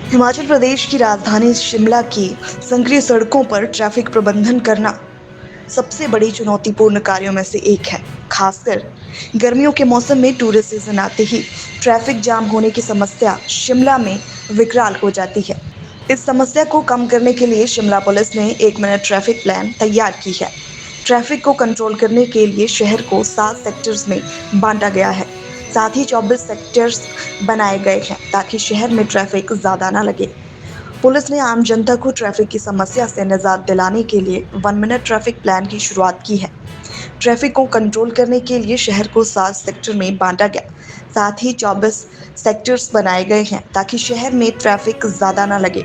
हिमाचल प्रदेश की राजधानी शिमला की संकरी सड़कों पर ट्रैफिक प्रबंधन करना सबसे बड़ी चुनौतीपूर्ण कार्यों में से एक है। खासकर गर्मियों के मौसम में टूरिस्ट सीजन आते ही ट्रैफिक जाम होने की समस्या शिमला में विकराल हो जाती है। इस समस्या को कम करने के लिए शिमला पुलिस ने 1 मिनट ट्रैफिक प्लान तैयार की है। ट्रैफिक को कंट्रोल करने के लिए शहर को 7 सेक्टर्स में बांटा गया है। साथ ही 24 सेक्टर्स बनाए गए हैं ताकि शहर में ट्रैफिक ज़्यादा ना लगे। पुलिस ने आम जनता को ट्रैफिक की समस्या से निजात दिलाने के लिए 1 मिनट ट्रैफिक प्लान की शुरुआत की है। ट्रैफिक को कंट्रोल करने के लिए शहर को 7 सेक्टर में बांटा गया। साथ ही 24 सेक्टर्स बनाए गए हैं ताकि शहर में ट्रैफिक ज़्यादा ना लगे।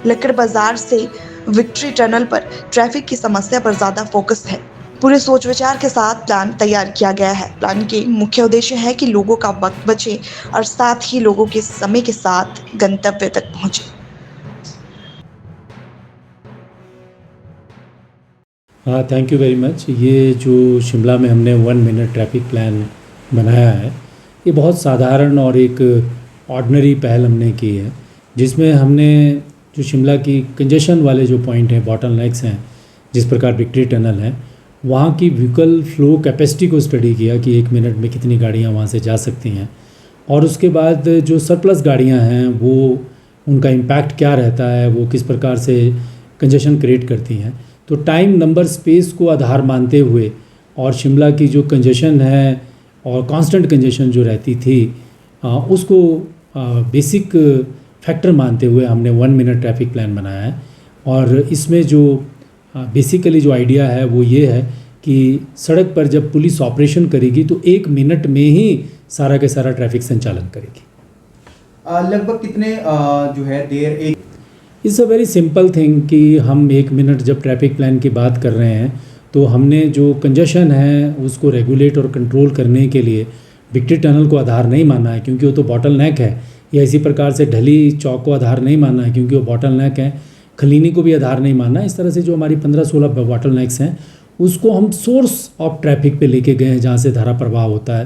लक्कड़ बाजार से विक्ट्री टनल पर ट्रैफिक की समस्या पर ज़्यादा फोकस है। पूरे सोच विचार के साथ प्लान तैयार किया गया है। प्लान के मुख्य उद्देश्य है कि लोगों का वक्त बचे और साथ ही लोगों के समय के साथ गंतव्य तक पहुंचे। हाँ, थैंक यू वेरी मच। ये जो शिमला में हमने 1 मिनट ट्रैफिक प्लान बनाया है, ये बहुत साधारण और एक ऑर्डिनरी पहल हमने की है, जिसमें हमने जो शिमला की कंजेशन वाले जो पॉइंट हैं, बॉटलनेक्स हैं, जिस प्रकार विक्ट्री टनल है, वहाँ की व्हीकल फ्लो कैपेसिटी को स्टडी किया कि 1 मिनट में कितनी गाड़ियाँ वहाँ से जा सकती हैं, और उसके बाद जो सरप्लस गाड़ियाँ हैं वो उनका इम्पैक्ट क्या रहता है, वो किस प्रकार से कंजेशन क्रिएट करती हैं। तो टाइम, नंबर, स्पेस को आधार मानते हुए और शिमला की जो कंजेशन है और कांस्टेंट कंजेशन जो रहती थी उसको बेसिक फैक्टर मानते हुए हमने 1 मिनट ट्रैफिक प्लान बनाया है। और इसमें जो बेसिकली जो आइडिया है वो ये है कि सड़क पर जब पुलिस ऑपरेशन करेगी तो 1 मिनट में ही सारा के सारा ट्रैफिक संचालन करेगी। लगभग कितने जो है देर एक it's a very simple thing कि हम 1 मिनट जब ट्रैफिक प्लान की बात कर रहे हैं तो हमने जो कंजेशन है उसको रेगुलेट और कंट्रोल करने के लिए विक्ट्री टनल को आधार नहीं माना है, क्योंकि वो तो बॉटल नेक है, या इसी प्रकार से ढली चौक को आधार नहीं माना है क्योंकि वो बॉटल नेक है, खलीनी को भी आधार नहीं माना। इस तरह से जो हमारी 15-16 बॉटल नेक्स हैं उसको हम सोर्स ऑफ ट्रैफिक पे लेके गए हैं जहाँ से धारा प्रवाह होता है।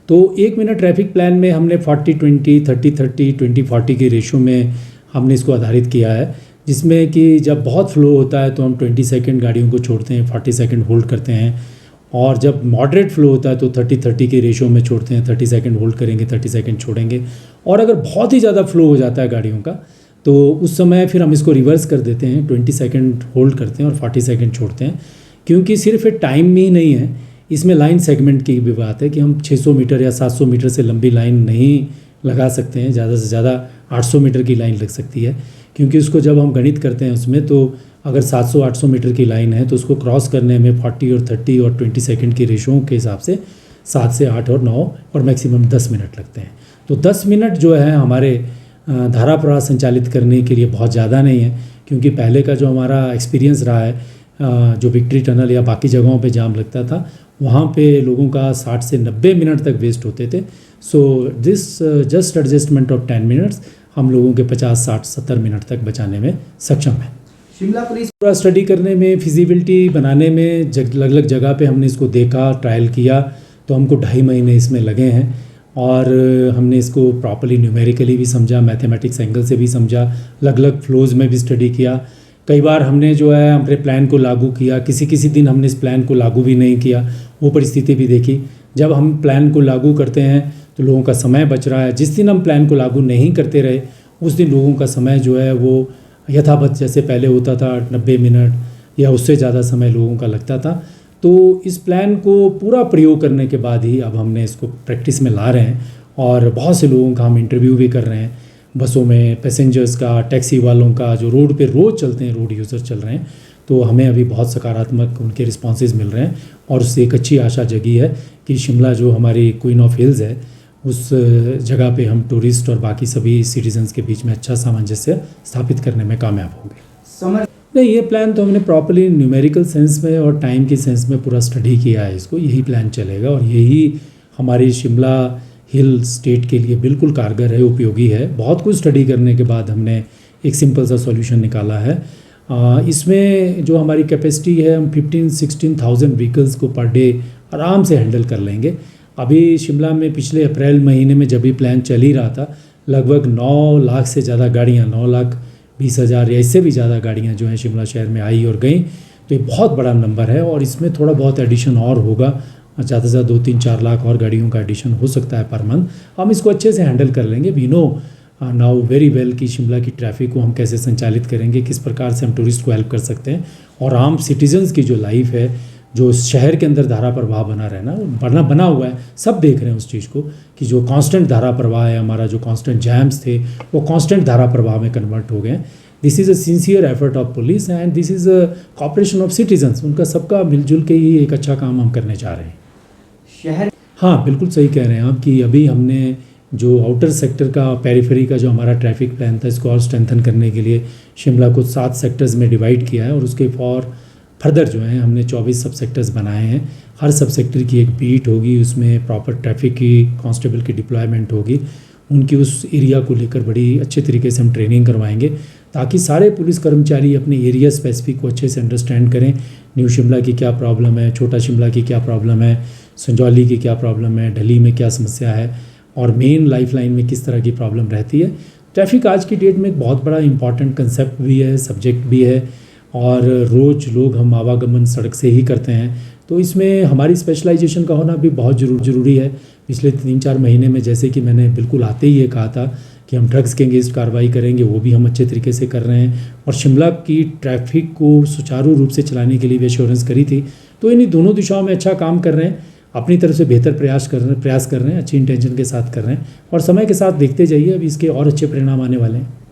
तो 1 मिनट ट्रैफिक प्लान में हमने 40-20, 30-30, 20-40 की रेशो में हमने इसको आधारित किया है, जिसमें कि जब बहुत फ्लो होता है तो हम 20 सेकंड गाड़ियों को छोड़ते हैं, 40 सेकंड होल्ड करते हैं, और जब मॉडरेट फ्लो होता है तो 30-30 की रेशो में छोड़ते हैं, 30 सेकंड होल्ड करेंगे, 30 सेकंड छोड़ेंगे। और अगर बहुत ही ज़्यादा फ्लो हो जाता है गाड़ियों का तो उस समय फिर हम इसको रिवर्स कर देते हैं, 20 सेकंड होल्ड करते हैं और 40 सेकंड छोड़ते हैं। क्योंकि सिर्फ एक टाइम में ही नहीं है, इसमें लाइन सेगमेंट की भी बात है कि हम 600 मीटर या 700 मीटर से लंबी लाइन नहीं लगा सकते हैं, ज़्यादा से ज़्यादा 800 मीटर की लाइन लग सकती है। क्योंकि उसको जब हम गणित करते हैं उसमें तो अगर 700-800 मीटर की लाइन है तो उसको क्रॉस करने में 40 और 30 और 20 सेकंड की रेशों के हिसाब से 7 से 8 और 9 और मैक्सिमम 10 मिनट लगते हैं। तो 10 मिनट जो है हमारे धारा प्रवाह संचालित करने के लिए बहुत ज़्यादा नहीं है, क्योंकि पहले का जो हमारा एक्सपीरियंस रहा है, जो विक्ट्री टनल या बाकी जगहों पे जाम लगता था वहाँ पे लोगों का 60 से 90 मिनट तक वेस्ट होते थे। So this just adjustment of 10 minutes हम लोगों के 50, 60, 70 मिनट तक बचाने में सक्षम है। शिमला पुलिस पूरा स्टडी करने में, फिजिबिलिटी बनाने में अलग अलग जगह पे हमने इसको देखा, ट्रायल किया, तो हमको 2.5 महीने इसमें लगे हैं। और हमने इसको प्रॉपर्ली न्यूमेरिकली भी समझा, मैथमेटिक्स एंगल से भी समझा, अलग अलग फ्लोज में भी स्टडी किया। कई बार हमने जो है अपने प्लान को लागू किया, किसी दिन हमने इस प्लान को लागू भी नहीं किया, वो परिस्थिति भी देखी। जब हम प्लान को लागू करते हैं तो लोगों का समय बच रहा है। जिस दिन हम प्लान को लागू नहीं करते रहे उस दिन लोगों का समय जो है वो यथावत जैसे पहले होता था, 90 मिनट या उससे ज़्यादा समय लोगों का लगता था। तो इस प्लान को पूरा प्रयोग करने के बाद ही अब हमने इसको प्रैक्टिस में ला रहे हैं, और बहुत से लोगों का हम इंटरव्यू भी कर रहे हैं, बसों में पैसेंजर्स का, टैक्सी वालों का, जो रोड पे रोज़ चलते हैं, रोड यूज़र चल रहे हैं। तो हमें अभी बहुत सकारात्मक उनके रिस्पॉन्सेज मिल रहे हैं, और उससे एक अच्छी आशा जगी है कि शिमला जो हमारी क्वीन ऑफ हिल्स है उस जगह पे हम टूरिस्ट और बाकी सभी सिटीजन्स के बीच में अच्छा सामंजस्य स्थापित करने में कामयाब होंगे। समर नहीं, ये प्लान तो हमने प्रॉपर्ली न्यूमेरिकल सेंस में और टाइम की सेंस में पूरा स्टडी किया है इसको। यही प्लान चलेगा और यही हमारी शिमला हिल स्टेट के लिए बिल्कुल कारगर है, उपयोगी है। बहुत कुछ स्टडी करने के बाद हमने एक सिंपल सा सॉल्यूशन निकाला है। इसमें जो हमारी कैपेसिटी है, हम 15-16,000 व्हीकल्स को पर डे आराम से हैंडल कर लेंगे। अभी शिमला में पिछले अप्रैल महीने में जब भी प्लान चल ही रहा था लगभग 9 लाख से ज़्यादा गाड़ियाँ, 9,20,000 या इससे भी ज़्यादा गाड़ियाँ जो हैं शिमला शहर में आई और गई। तो ये बहुत बड़ा नंबर है और इसमें थोड़ा बहुत एडिशन और होगा, ज़्यादा से ज़्यादा 2-3-4 लाख और गाड़ियों का एडिशन हो सकता है पर मंथ। हम इसको अच्छे से हैंडल कर लेंगे। We know now very well कि शिमला की ट्रैफिक को हम कैसे संचालित करेंगे, किस प्रकार से हम टूरिस्ट को हेल्प कर सकते हैं और आम सिटीजन्स की जो लाइफ है, जो शहर के अंदर धारा प्रवाह बना रहना बना हुआ है, सब देख रहे हैं उस चीज़ को कि जो कांस्टेंट धारा प्रवाह है हमारा, जो कांस्टेंट जैम्स थे वो कांस्टेंट धारा प्रवाह में कन्वर्ट हो गए हैं। This is a sincere effort of police and this is a cooperation of citizens. उनका सबका मिलजुल के ही एक अच्छा काम हम करने चाह रहे हैं। शहर हाँ, बिल्कुल सही कह रहे हैं आप कि अभी हमने जो आउटर सेक्टर का, पेरिफेरी का जो हमारा ट्रैफिक प्लान था, इसको और स्ट्रेंथन करने के लिए शिमला को 7 सेक्टर्स में डिवाइड किया है और उसके फर्दर जो है हमने 24 सब सेक्टर्स बनाए हैं। हर सब सेक्टर की एक बीट होगी, उसमें प्रॉपर ट्रैफिक की कांस्टेबल की डिप्लॉयमेंट होगी, उनकी उस एरिया को लेकर बड़ी अच्छे तरीके से हम ट्रेनिंग करवाएंगे ताकि सारे पुलिस कर्मचारी अपने एरिया स्पेसिफिक को अच्छे से अंडरस्टैंड करें। न्यू शिमला की क्या प्रॉब्लम है, छोटा शिमला की क्या प्रॉब्लम है, संजौली की क्या प्रॉब्लम है, ढली में क्या समस्या है और मेन लाइफलाइन में किस तरह की प्रॉब्लम रहती है। ट्रैफिक आज की डेट में एक बहुत बड़ा इंपॉर्टेंट कंसेप्ट भी है, सब्जेक्ट भी है और रोज़ लोग हम आवागमन सड़क से ही करते हैं, तो इसमें हमारी स्पेशलाइजेशन का होना भी बहुत ज़रूरी है। पिछले 3-4 महीने में जैसे कि मैंने बिल्कुल आते ही ये कहा था कि हम ड्रग्स के अगेंस्ट कार्रवाई करेंगे, वो भी हम अच्छे तरीके से कर रहे हैं और शिमला की ट्रैफिक को सुचारू रूप से चलाने के लिए भी एश्योरेंस करी थी। तो इन्हीं दोनों दिशाओं में अच्छा काम कर रहे हैं, अपनी तरफ से बेहतर प्रयास कर रहे हैं, अच्छी इंटेंशन के साथ कर रहे हैं और समय के साथ देखते जाइए, अब इसके और अच्छे परिणाम आने वाले हैं।